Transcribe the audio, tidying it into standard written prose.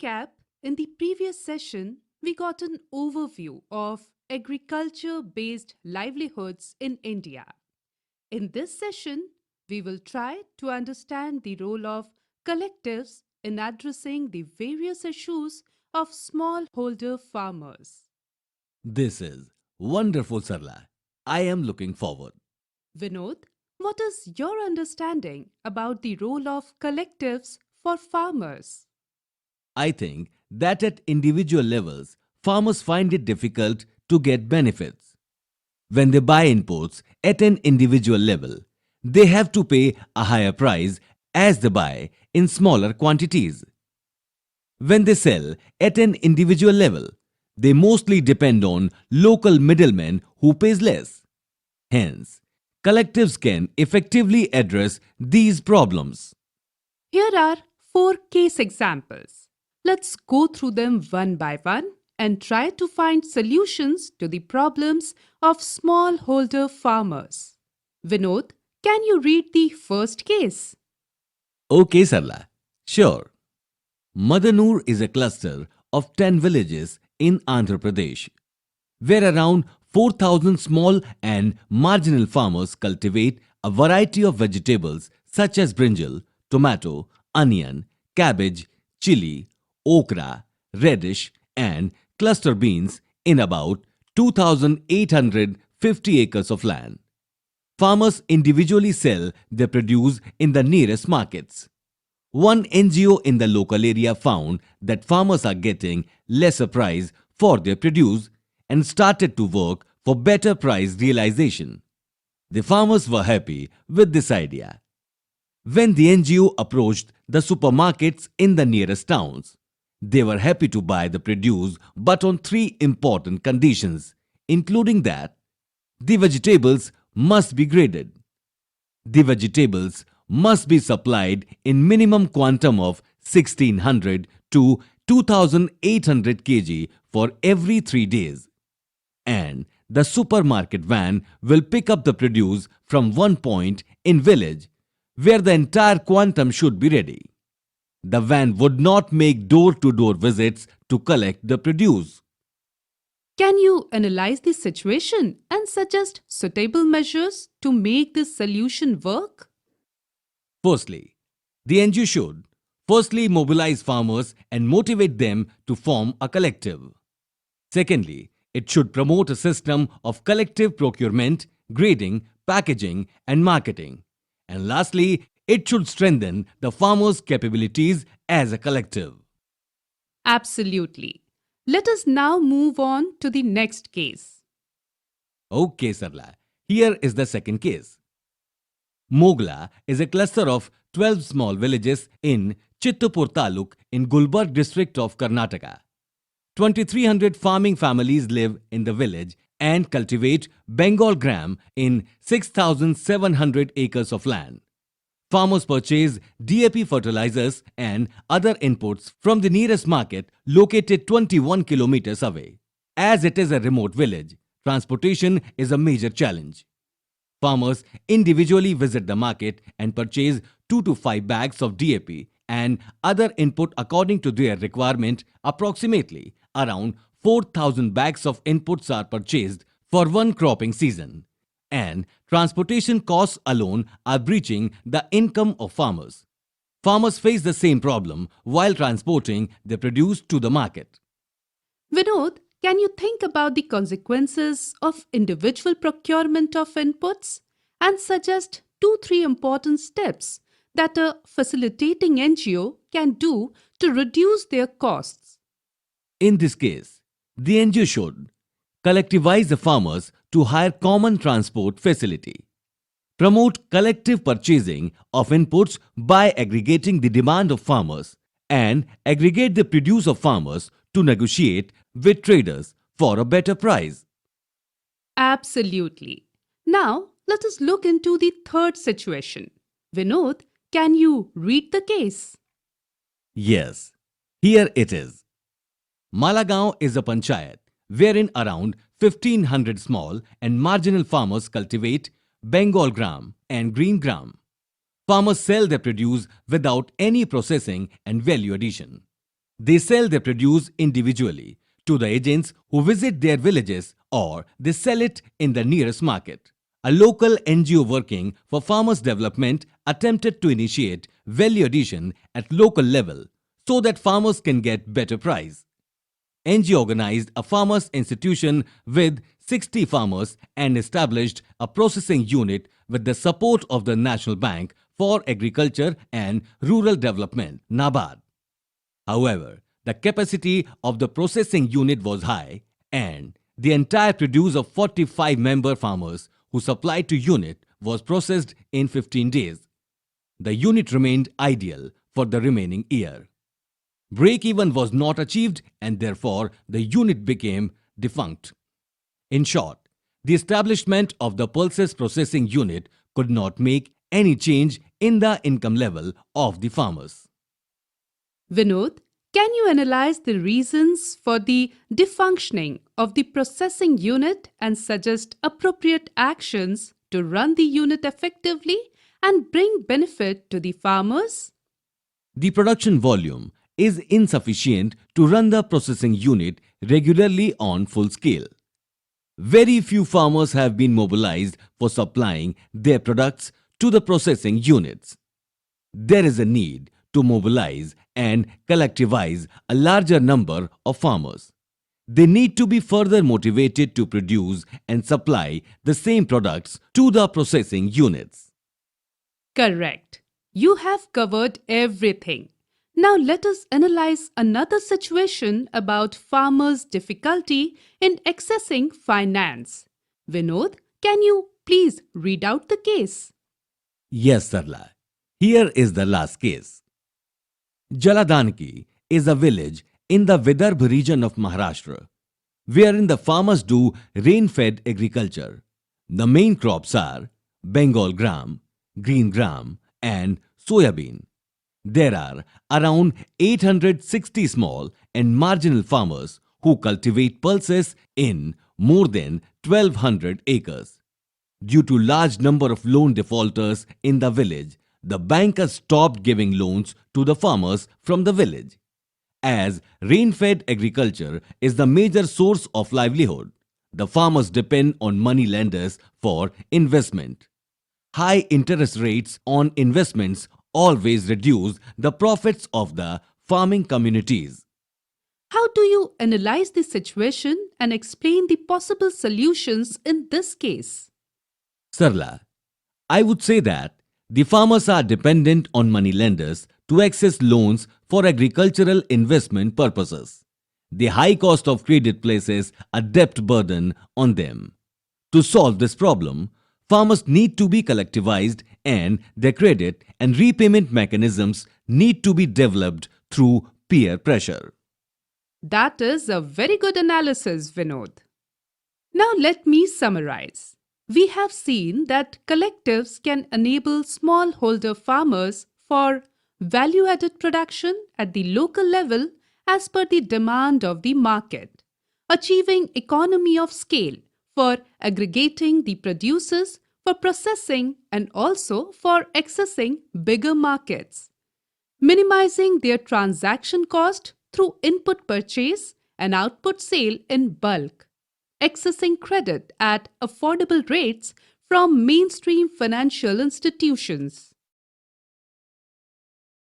recap, in the previous session, we got an overview of agriculture based livelihoods in India. In this session, we will try to understand the role of collectives in addressing the various issues of smallholder farmers. This is wonderful, Sarla. I am looking forward. Vinod, what is your understanding about the role of collectives for farmers? I think that at individual levels, farmers find it difficult to get benefits. When they buy inputs at an individual level, they have to pay a higher price as they buy in smaller quantities. When they sell at an individual level, they mostly depend on local middlemen who pays less. Hence, collectives can effectively address these problems. Here are four case examples. Let's go through them one by one and try to find solutions to the problems of smallholder farmers. Vinod, can you read the first case? Okay, Sarla. Sure. Madanur is a cluster of 10 villages in Andhra Pradesh, where around 4,000 small and marginal farmers cultivate a variety of vegetables such as brinjal, tomato, onion, cabbage, chili, okra, radish, and cluster beans in about 2,850 acres of land. Farmers individually sell their produce in the nearest markets. One NGO in the local area found that farmers are getting lesser price for their produce and started to work for better price realization. The farmers were happy with this idea. When the NGO approached the supermarkets in the nearest towns, they were happy to buy the produce but on three important conditions, including that the vegetables must be graded. The vegetables must be supplied in minimum quantum of 1600 to 2800 kg for every 3 days. And the supermarket van will pick up the produce from one point in village where the entire quantum should be ready. The van would not make door-to-door visits to collect the produce. Can you analyze the situation and suggest suitable measures to make this solution work? Firstly, the NGO should firstly mobilize farmers and motivate them to form a collective. Secondly, it should promote a system of collective procurement, grading, packaging, and marketing. And lastly, it should strengthen the farmers' capabilities as a collective. Absolutely. Let us now move on to the next case. Okay, Sarla. Here is the second case. Mogla is a cluster of 12 small villages in Chittapur Taluk in Gulbarg district of Karnataka. 2,300 farming families live in the village and cultivate Bengal gram in 6,700 acres of land. Farmers purchase DAP fertilizers and other inputs from the nearest market located 21 kilometers away. As it is a remote village, transportation is a major challenge. Farmers individually visit the market and purchase 2 to 5 bags of DAP and other input according to their requirement. Approximately around 4,000 bags of inputs are purchased for one cropping season. And transportation costs alone are breaching the income of farmers. Farmers face the same problem while transporting their produce to the market. Vinod, can you think about the consequences of individual procurement of inputs and suggest 2-3 important steps that a facilitating NGO can do to reduce their costs? In this case, the NGO should collectivize the farmers to hire common transport facility, promote collective purchasing of inputs by aggregating the demand of farmers, and aggregate the produce of farmers to negotiate with traders for a better price. Absolutely. Now, let us look into the third situation. Vinod, can you read the case? Yes, here it is. Malagaon is a panchayat wherein around 1,500 small and marginal farmers cultivate Bengal gram and green gram. Farmers sell their produce without any processing and value addition. They sell their produce individually to the agents who visit their villages, or they sell it in the nearest market. A local NGO working for farmers' development attempted to initiate value addition at local level so that farmers can get better price. NGO organized a farmers' institution with 60 farmers and established a processing unit with the support of the National Bank for Agriculture and Rural Development, NABARD. However, the capacity of the processing unit was high, and the entire produce of 45 member farmers who supplied to unit was processed in 15 days. The unit remained ideal for the remaining year. Break-even was not achieved, and therefore the unit became defunct. In short, the establishment of the pulses processing unit could not make any change in the income level of the farmers. Vinod, can you analyze the reasons for the defunctioning of the processing unit and suggest appropriate actions to run the unit effectively and bring benefit to the farmers? The production volume is insufficient to run the processing unit regularly on full scale. Very few farmers have been mobilized for supplying their products to the processing units. There is a need to mobilize and collectivize a larger number of farmers. They need to be further motivated to produce and supply the same products to the processing units. Correct. You have covered everything. Now let us analyze another situation about farmers' difficulty in accessing finance. Vinod, can you please read out the case? Yes, Sarla. Here is the last case. Jaladanki is a village in the Vidarbha region of Maharashtra, wherein the farmers do rain-fed agriculture. The main crops are Bengal gram, green gram, and soybean. There are around 860 small and marginal farmers who cultivate pulses in more than 1200 acres. Due to large number of loan defaulters in the village, the bank has stopped giving loans to the farmers from the village. As rain-fed agriculture is the major source of livelihood, the farmers depend on money lenders for investment. High interest rates on investments always reduce the profits of the farming communities. How do you analyze the situation and explain the possible solutions in this case? Sarla, I would say that the farmers are dependent on money lenders to access loans for agricultural investment purposes. The high cost of credit places a debt burden on them. To solve this problem, farmers need to be collectivized, and their credit and repayment mechanisms need to be developed through peer pressure. That is a very good analysis, Vinod. Now let me summarize. We have seen that collectives can enable smallholder farmers for value-added production at the local level as per the demand of the market, achieving economy of scale for aggregating the producers, for processing, and also for accessing bigger markets, minimizing their transaction cost through input purchase and output sale in bulk, accessing credit at affordable rates from mainstream financial institutions,